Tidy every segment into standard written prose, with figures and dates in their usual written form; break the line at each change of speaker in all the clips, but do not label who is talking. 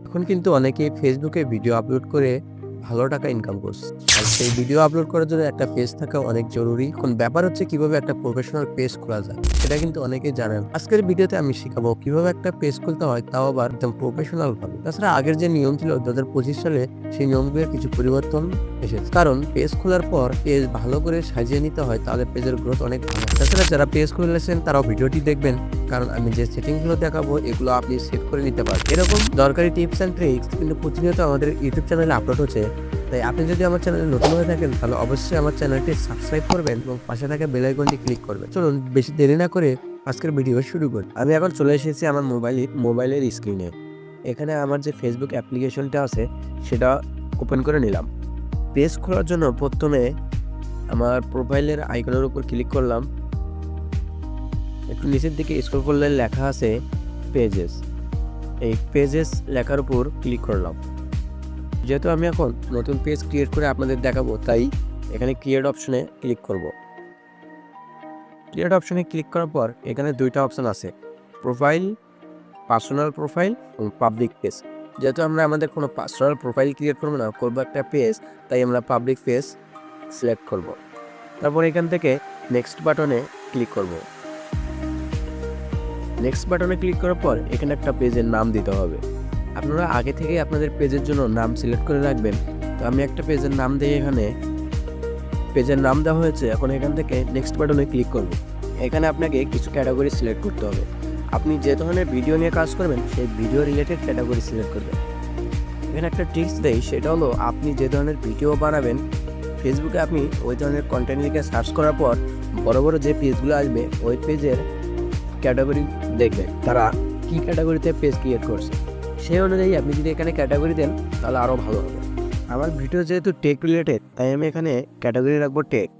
এখন কিন্তু অনেকেই ফেসবুকে ভিডিও আপলোড করে ভালো টাকা ইনকাম করছে। আর সেই ভিডিও আপলোড করার জন্য একটা পেজ থাকা অনেক জরুরি। এখন ব্যাপার হচ্ছে কিভাবে একটা প্রফেশনাল পেজ খোলা যায়, সেটা কিন্তু অনেকেই জানেন। আজকের ভিডিওতে আমি শিখাবো কিভাবে একটা পেজ খুলতে হয়, তাও আবার একদম প্রফেশনাল ভাবে। তাছাড়া আগের যে নিয়ম ছিল 2025 সালে, সেই নিয়মগুলোর কিছু পরিবর্তন এসেছে। কারণ পেজ খোলার পর পেজ ভালো করে সাজিয়ে নিতে হয়, তাহলে পেজের গ্রোথ অনেক ভালো হয়। তাছাড়া যারা পেজ খুলেছেন তারাও ভিডিওটি দেখবেন, কারণ আমি যে সেটিংগুলো দেখাবো এগুলো আপনি সেট করে নিতে পারবেন। এরকম দরকারি টিপস অ্যান্ড ট্রিক্স কিন্তু প্রতিনিয়ত আমাদের ইউটিউব চ্যানেলে আপলোড হচ্ছে। তাই আপনি যদি আমার চ্যানেলে নতুন হয়ে থাকেন, তাহলে অবশ্যই আমার চ্যানেলটি সাবস্ক্রাইব করবেন এবং পাশে থাকা বেল আইকনটি ক্লিক করবেন। চলুন বেশি দেরি না করে আজকের ভিডিও শুরু করি। আমি এখন চলে এসেছি আমার মোবাইলের স্ক্রিনে। এখানে আমার যে ফেসবুক অ্যাপ্লিকেশনটা আছে সেটা ওপেন করে নিলাম। পেজ খোলার জন্য প্রথমে আমার প্রোফাইলের আইকনের উপর ক্লিক করলাম। একটু নিচের দিকে স্ক্রল করলে লেখা আছে পেজেস। এই পেজেস লেখার উপর ক্লিক করলাম। যেহেতু আমি এখন নতুন পেজ ক্রিয়েট করে আপনাদের দেখাবো, তাই এখানে ক্রিয়েট অপশনে ক্লিক করব। ক্রিয়েট অপশনে ক্লিক করার পর এখানে দুইটা অপশন আছে, প্রোফাইল, পার্সোনাল প্রোফাইল এবং পাবলিক পেজ। যেহেতু আমরা আমাদের কোনো পার্সোনাল প্রোফাইল ক্রিয়েট করবো না, করবো একটা পেজ, তাই আমরা পাবলিক পেজ সিলেক্ট করব। তারপর এখান থেকে নেক্সট বাটনে ক্লিক করব। নেক্সট বাটনে ক্লিক করার পর এখানে একটা পেজের নাম দিতে হবে। আপনারা আগে থেকে আপনাদের পেজের জন্য নাম সিলেক্ট করে রাখবেন। তো আমি একটা পেজের নাম দিয়ে এখানে পেজের নাম দেওয়া হয়েছে। এখন এখান থেকে নেক্সট বাটনে ক্লিক করব। এখানে আপনাকে কিছু ক্যাটাগরি সিলেক্ট করতে হবে। আপনি যে ধরনের ভিডিও নিয়ে কাজ করবেন সেই ভিডিও রিলেটেড ক্যাটাগরি সিলেক্ট করবেন। এখানে একটা টিপস দেই, সেটা হলো আপনি যে ধরনের ভিডিও বানাবেন ফেসবুকে, আপনি ওই ধরনের কন্টেন্ট লিখে সার্চ করার পর বড় বড় যে পেজগুলো আসবে ওই পেজের ক্যাটাগরি দেখবেন, তারা কি ক্যাটাগরিতে পেজ ক্রিয়েট করছে। সেই অনুযায়ী আপনি যদি এখানে ক্যাটাগরি দেন তাহলে আরও ভালো হবে। আমার ভিডিও যেহেতু টেক রিলেটেড, তাই আমি এখানে ক্যাটাগরি রাখবো টেক।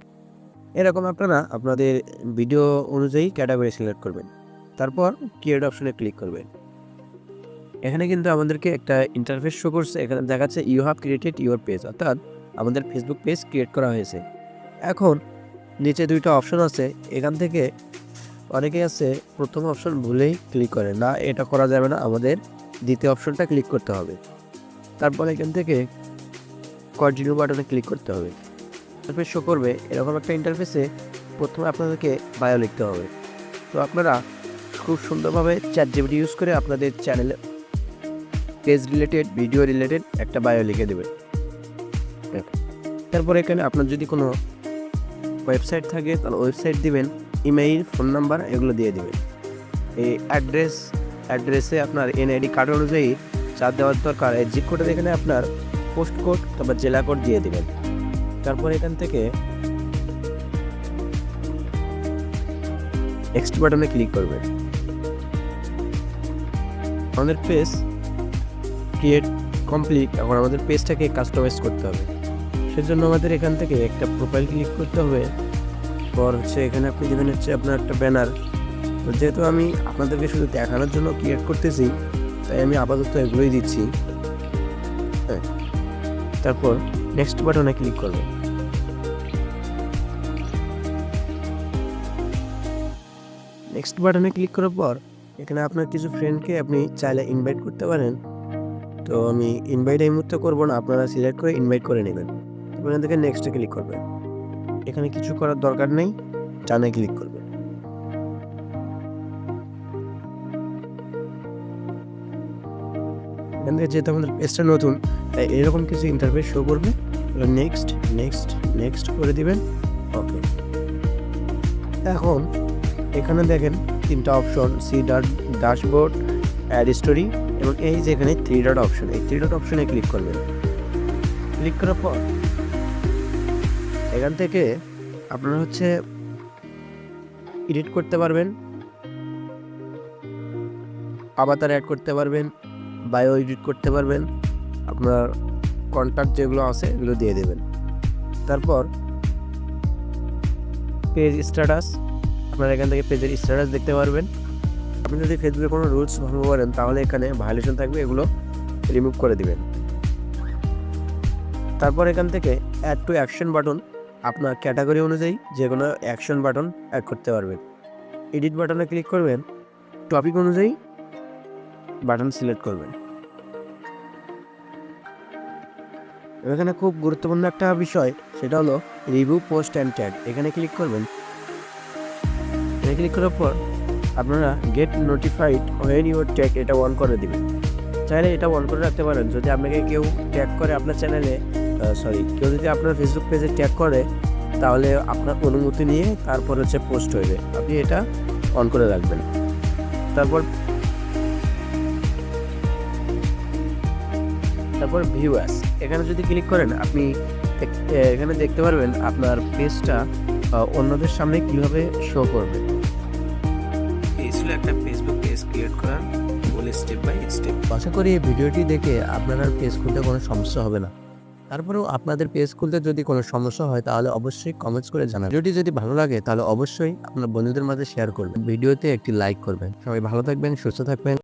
এরকম আপনারা আপনাদের ভিডিও অনুযায়ী ক্যাটাগরি সিলেক্ট করবেন। তারপর ক্রিয়েট অপশনে ক্লিক করবেন। এখানে কিন্তু আমাদেরকে একটা ইন্টারফেস শো করছে। এখানে দেখাচ্ছে you have created your page, অর্থাৎ আমাদের ফেসবুক পেজ ক্রিয়েট করা হয়েছে। এখন নিচে দুইটা অপশন আছে, এখান থেকে অনেকেই আছে প্রথম অপশন ভুলেই ক্লিক করে না, এটা করা যাবে না, আমাদের দ্বিতীয় অপশনটা ক্লিক করতে হবে। তারপর এখান থেকে কন্টিনিউ বাটনে ক্লিক করতে হবে। ইন্টারফেস শো করবে এরকম একটা ইন্টারফেসে। প্রথমে আপনাদেরকে বায়ো লিখতে হবে। তো আপনারা খুব সুন্দরভাবে চ্যাটজিপিটি ইউজ করে আপনাদের চ্যানেলে পেজ রিলেটেড, ভিডিও রিলেটেড একটা বায়ো লিখে দেবেন। তারপর এখানে আপনার যদি কোনো ওয়েবসাইট থাকে তাহলে ওয়েবসাইট দিবেন, ইমেইল, ফোন নাম্বার এগুলো দিয়ে দিবেন। এই অ্যাড্রেসে আপনার এনআইডি কার্ড অনুযায়ী যা দেওয়ার দরকার, এই জিপ কোডের এখানে আপনার পোস্ট কোড, তারপর জেলা কোড দিয়ে দিবেন। তারপর এখান থেকে নেক্সট বাটনে ক্লিক করবেন। আমাদের পেজ ক্রিয়েট কমপ্লিট। এখন আমাদের পেজটাকে কাস্টমাইজ করতে হবে। সেজন্য আমাদের এখান থেকে একটা প্রোফাইল ক্লিক করতে হবে। পর হচ্ছে এখানে আপনি দেবেন হচ্ছে আপনার একটা ব্যানার। তো যেহেতু আমি আপনাদেরকে শুধু দেখানোর জন্য ক্রিয়েট করতেছি, তাই আমি আপাতত এগুলোই দিচ্ছি। হ্যাঁ, তারপর নেক্সট বাটনে ক্লিক করবেন। নেক্সট বাটনে ক্লিক করার পর এখানে আপনার কিছু ফ্রেন্ডকে আপনি চাইলে ইনভাইট করতে পারেন। তো আমি ইনভাইট এই মুহূর্তে করবো না, আপনারা সিলেক্ট করে ইনভাইট করে নেবেন। এখান থেকে নেক্সটে ক্লিক করবেন। এখানে কিছু করার দরকার নেই, ডানে ক্লিক করবেন। এখান থেকে যেহেতু আমাদের পেজটা নতুন, তাই এরকম কিছু ইন্টারফেস শো করবে। নেক্সট নেক্সট নেক্সট করে দিবেন। ওকে, এখন এখানে দেখেন তিনটা option, see dashboard, add story এবং এই যে এখানে থ্রি ডট অপশন, এই থ্রি ডট অপশনে ক্লিক করবেন। ক্লিক করার পর এখান থেকে আপনারা হচ্ছে এডিট করতে পারবেন, আভাতার অ্যাড করতে পারবেন, বায়ো এডিট করতে পারবেন, আপনার কন্ট্যাক্ট যেগুলো আছে এগুলো দিয়ে দেবেন। তারপর পেজ স্ট্যাটাস, আপনারা এখান থেকে পেজের স্ট্যাটাস দেখতে পারবেন। আপনি যদি ফেসবুকে কোনো রুলস ভঙ্গ করেন তাহলে এখানে ভায়োলেশন থাকবে, এগুলো রিমুভ করে দিবেন। তারপর এখান থেকে অ্যাড টু অ্যাকশন বাটন, আপনার ক্যাটাগরি অনুযায়ী যে কোনো অ্যাকশন বাটন অ্যাড করতে পারবেন। এডিট বাটনে ক্লিক করবেন, টপিক অনুযায়ী বাটন সিলেক্ট করবেন। এখানে খুব গুরুত্বপূর্ণ একটা বিষয়, সেটা হলো রিভিউ পোস্ট অ্যান্ড ট্যাগ। এখানে ক্লিক করবেন। এখানে ক্লিক করার পর আপনারা get notified when your tag এটা অন করে দিবেন। চাইলে এটা অন করে রাখতে পারেন। যদি আপনাকে কেউ ট্যাগ করে আপনার চ্যানেলে, কেউ যদি আপনার ফেসবুক পেজে ট্যাগ করে, তাহলে আপনার অনুমতি নিয়ে তারপর হচ্ছে পোস্ট হইবে। আপনি এটা অন করে রাখবেন। তারপর ভিউয়ার্স, এখানে যদি ক্লিক করেন আপনি এখানে দেখতে পারবেন আপনার পেজটা অন্যদের সামনে কিভাবে শো করবে। এই ছিল একটা ফেসবুক পেজ ক্রিয়েট করার ফুল স্টেপ বাই স্টেপ। আশা করি এই ভিডিওটি দেখে আপনার আর পেজ খুলতে কোনো সমস্যা হবে না। তারপরেও আপনাদের পেজ খুলতে যদি কোনো সমস্যা হয় তাহলে অবশ্যই কমেন্টস করে জানাবেন। ভিডিওটি যদি ভালো লাগে তাহলে অবশ্যই আপনার বন্ধুদের মাঝে শেয়ার করবেন। ভিডিওতে একটি লাইক করবেন। সবাই ভালো থাকবেন, সুস্থ থাকবেন।